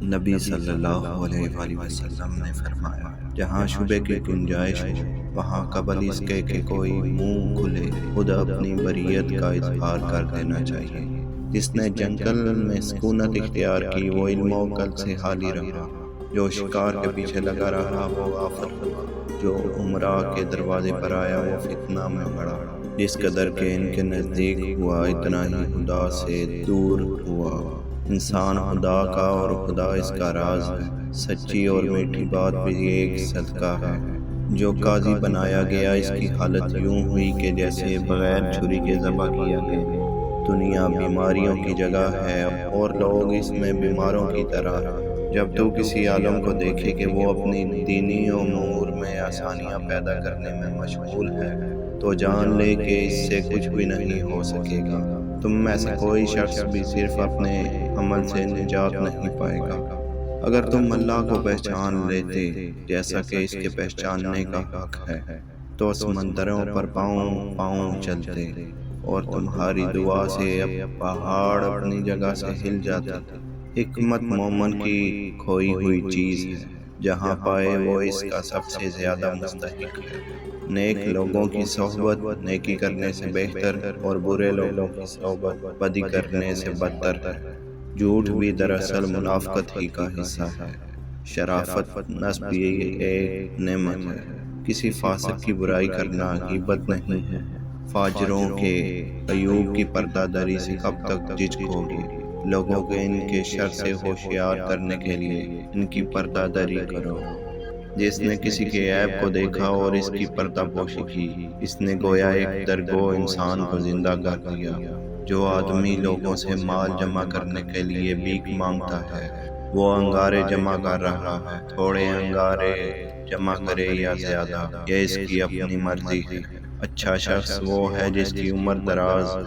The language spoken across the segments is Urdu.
نبی صلی اللہ علیہ وآلہ وسلم نے فرمایا، جہاں شبہ کی گنجائش ہو وہاں قبل اس کے کہ کوئی منہ کھلے خود اپنی بریت کا اظہار کر دینا چاہیے۔ جس نے جنگل میں سکونت اختیار کی وہ علم و عقل سے حالی رہا، جو شکار کے پیچھے لگا رہا وہ غافل ہوا، جو عمرہ کے دروازے پر آیا وہ فتنہ میں پڑا۔ جس قدر کہ ان کے نزدیک ہوا اتنا ہی خدا سے دور ہوا۔ انسان خدا کا اور خدا اس کا راز ہے۔ سچی اور میٹھی بات بھی ایک صدقہ ہے۔ جو قاضی بنایا گیا اس کی حالت یوں ہوئی کہ جیسے بغیر چھری کے ذبح کیا گیا۔ دنیا بیماریوں کی جگہ ہے اور لوگ اس میں بیماروں کی طرح ہیں۔ جب تو کسی عالم کو دیکھے کہ وہ اپنی دینی امور میں آسانیاں پیدا کرنے میں مشغول ہے تو جان لے کہ اس سے کچھ بھی نہیں ہو سکے گا۔ تم میں سے کوئی شخص بھی صرف اپنے عمل سے نجات نہیں پائے گا۔ اگر تم اللہ کو پہچان لیتے جیسا کہ اس کے پہچاننے کا حق ہے تو سمندروں پر پاؤں پاؤں چلتے اور تمہاری دعا سے اب پہاڑ اپنی جگہ سے ہل جاتے۔ حکمت مومن کی کھوئی ہوئی چیز ہے، جہاں پائے وہ اس کا سب سے زیادہ مستحق ہے۔ نیک لوگوں کی صحبت نیکی کرنے سے بہتر اور برے لوگوں کی صحبت بدی کرنے سے بدتر ہے۔ جھوٹ بھی دراصل منافقت ہی کا حصہ ہے۔ شرافت نصب بھی ایک نعمت ہے۔ کسی فاسق کی برائی کرنا غیبت نہیں ہے۔ فاجروں کے عیوب کی پردہ داری سے کب تک جھجکو گے؟ لوگوں کو ان کے شر سے ہوشیار کرنے کے لیے ان کی پردہ داری کرو۔ جس نے کسی کے عیب کو دیکھا اور اس کی پردہ پوشی کی، اس نے گویا ایک درگو انسان کو زندہ کر دیا۔ جو آدمی لوگوں سے مال جمع کرنے کے لیے بھیک مانگتا ہے وہ انگارے جمع کر رہا ہے۔ تھوڑے انگارے جمع کرے یا زیادہ یہ اس کی اپنی مرضی ہے۔ اچھا شخص وہ ہے جس کی عمر دراز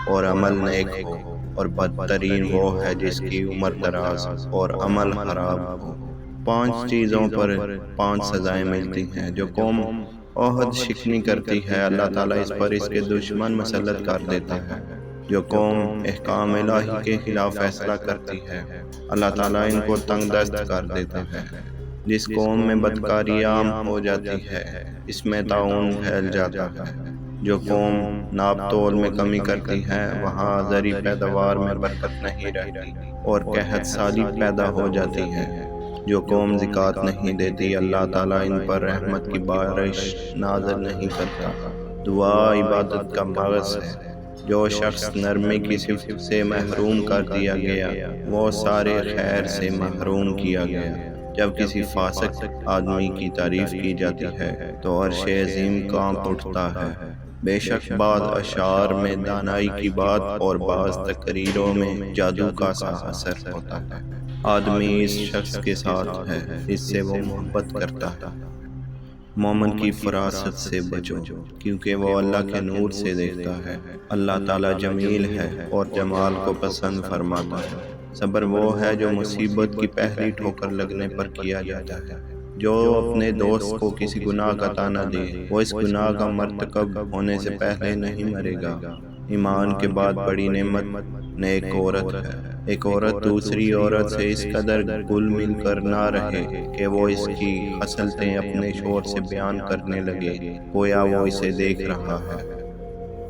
اور عمل نیک ہو، اور بدترین وہ ہے جس کی عمر دراز اور عمل خراب ہو۔ 5 چیزوں پر 5 سزائیں ملتی ہیں۔ جو قوم عہد شکنی کرتی ہے اللہ تعالیٰ اس پر اس کے دشمن مسلط کر دیتا ہے۔ جو قوم احکام الہی کے خلاف فیصلہ کرتی ہے اللہ تعالیٰ ان کو تنگ دست کر دیتا ہے۔ جس قوم میں بدکاری عام ہو جاتی ہے اس میں طاعون پھیل جاتا ہے۔ جو قوم ناپ تول میں کمی کرتی ہے وہاں زرعی پیداوار میں برکت نہیں رہتی اور قحط سالی پیدا ہو جاتی ہے۔ جو قوم زکوٰۃ نہیں دیتی اللہ تعالیٰ ان پر رحمت کی بارش نازل نہیں کرتا۔ دعا عبادت کا مغز ہے۔ جو شخص نرمی کی صفت سے محروم کر دیا گیا وہ سارے خیر سے محروم کیا گیا۔ جب کسی فاسق آدمی کی تعریف کی جاتی ہے تو عرش عظیم کانپ اٹھتا ہے۔ بے شک بعض اشعار میں دانائی کی بات اور بعض تقریروں میں جادو کا سا اثر ہوتا ہے۔ آدمی اس شخص کے ساتھ ہے جس سے وہ محبت کرتا ہے۔ مومن کی فراست سے بچو کیونکہ وہ اللہ کے نور سے دیکھتا ہے۔ اللہ تعالیٰ جمیل ہے اور جمال کو پسند فرماتا ہے۔ صبر وہ ہے جو مصیبت کی پہلی ٹھوکر لگنے پر کیا جاتا ہے۔ جو اپنے دوست کو کسی گناہ کا طعنہ دے وہ اس گناہ کا مرتکب ہونے سے پہلے نہیں مرے گا۔ ایمان کے بعد بڑی نعمت نیک عورت ہے۔ ایک عورت دوسری عورت سے اس قدر گل مل کر نہ رہے کہ وہ اس کی خصلتیں اپنے شوہر سے بیان کرنے لگے گویا وہ اسے دیکھ رہا ہے۔